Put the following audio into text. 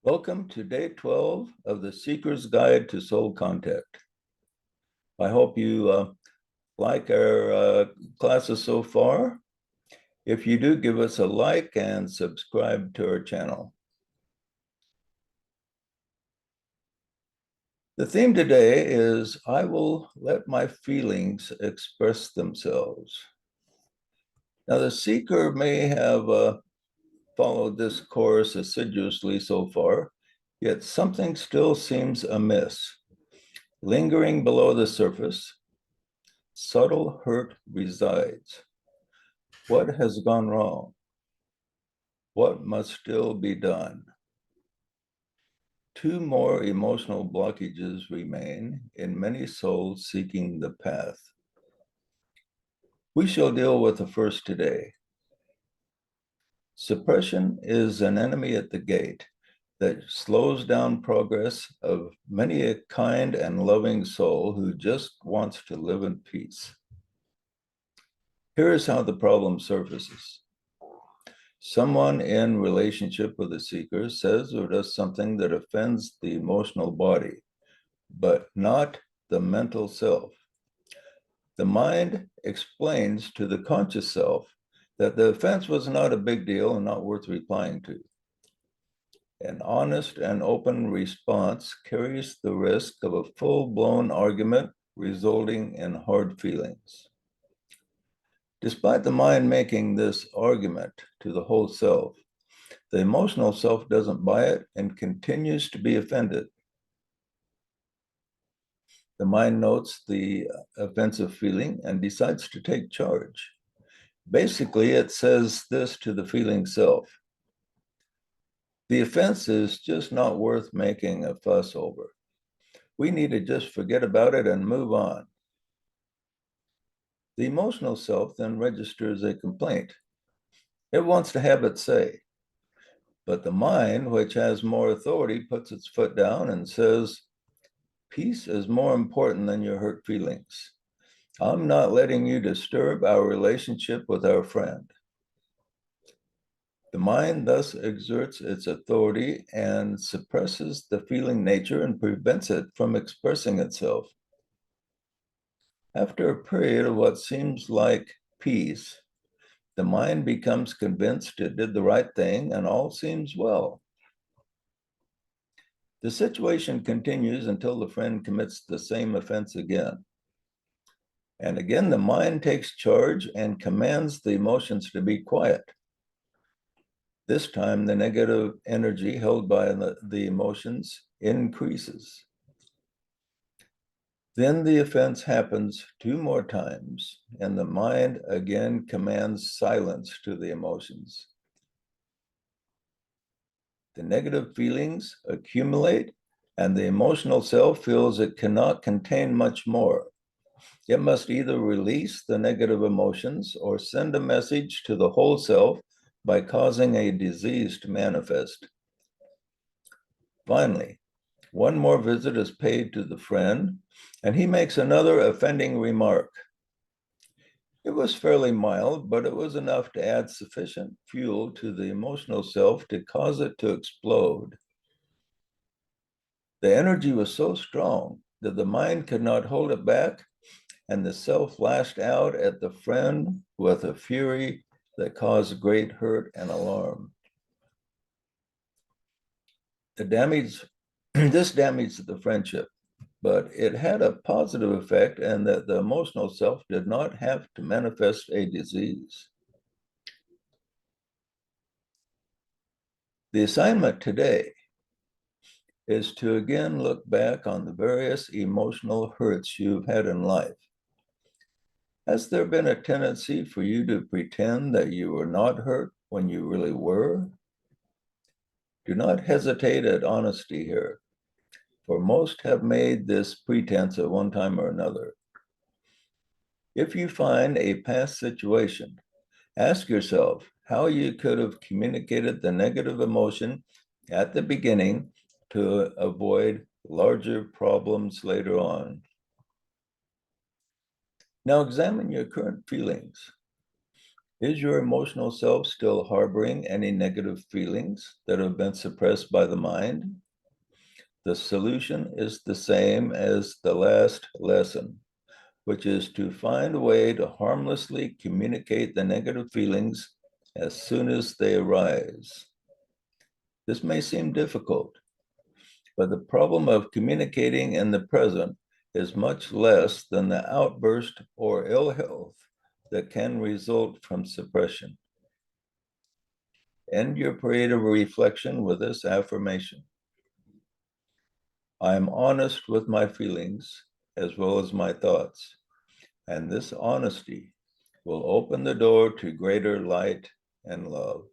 Welcome to day 12 of the Seeker's Guide to Soul Contact. I hope you like our classes so far. If you do, give us a like and subscribe to our channel. The theme today is, I will let my feelings express themselves. Now, the seeker may have followed this course assiduously so far, yet something still seems amiss. Lingering below the surface, subtle hurt resides. What has gone wrong? What must still be done? Two more emotional blockages remain in many souls seeking the path. We shall deal with the first today. Suppression is an enemy at the gate that slows down progress of many a kind and loving soul who just wants to live in peace. Here is how the problem surfaces. Someone in relationship with the seeker says or does something that offends the emotional body, but not the mental self. The mind explains to the conscious self that the offense was not a big deal and not worth replying to. An honest and open response carries the risk of a full-blown argument resulting in hard feelings. Despite the mind making this argument to the whole self, the emotional self doesn't buy it and continues to be offended. The mind notes the offensive feeling and decides to take charge. Basically, it says this to the feeling self: the offense is just not worth making a fuss over. We need to just forget about it and move on. The emotional self then registers a complaint. It wants to have its say. But the mind, which has more authority, puts its foot down and says, peace is more important than your hurt feelings. I'm not letting you disturb our relationship with our friend. The mind thus exerts its authority and suppresses the feeling nature and prevents it from expressing itself. After a period of what seems like peace, the mind becomes convinced it did the right thing and all seems well. The situation continues until the friend commits the same offense again. And again, the mind takes charge and commands the emotions to be quiet. This time, the negative energy held by the emotions increases. Then the offense happens 2 more times, and the mind again commands silence to the emotions. The negative feelings accumulate, and the emotional self feels it cannot contain much more. It must either release the negative emotions or send a message to the whole self by causing a disease to manifest. Finally, one more visit is paid to the friend, and he makes another offending remark. It was fairly mild, but it was enough to add sufficient fuel to the emotional self to cause it to explode. The energy was so strong that the mind could not hold it back, and the self lashed out at the friend with a fury that caused great hurt and alarm. This damaged the friendship, but it had a positive effect in that the emotional self did not have to manifest a disease. The assignment today is to again look back on the various emotional hurts you've had in life. Has there been a tendency for you to pretend that you were not hurt when you really were? Do not hesitate at honesty here, for most have made this pretense at one time or another. If you find a past situation, ask yourself how you could have communicated the negative emotion at the beginning to avoid larger problems later on. Now examine your current feelings. Is your emotional self still harboring any negative feelings that have been suppressed by the mind? The solution is the same as the last lesson, which is to find a way to harmlessly communicate the negative feelings as soon as they arise. This may seem difficult, but the problem of communicating in the present is much less than the outburst or ill health that can result from suppression. End your parade of reflection with this affirmation. I am honest with my feelings as well as my thoughts, and this honesty will open the door to greater light and love.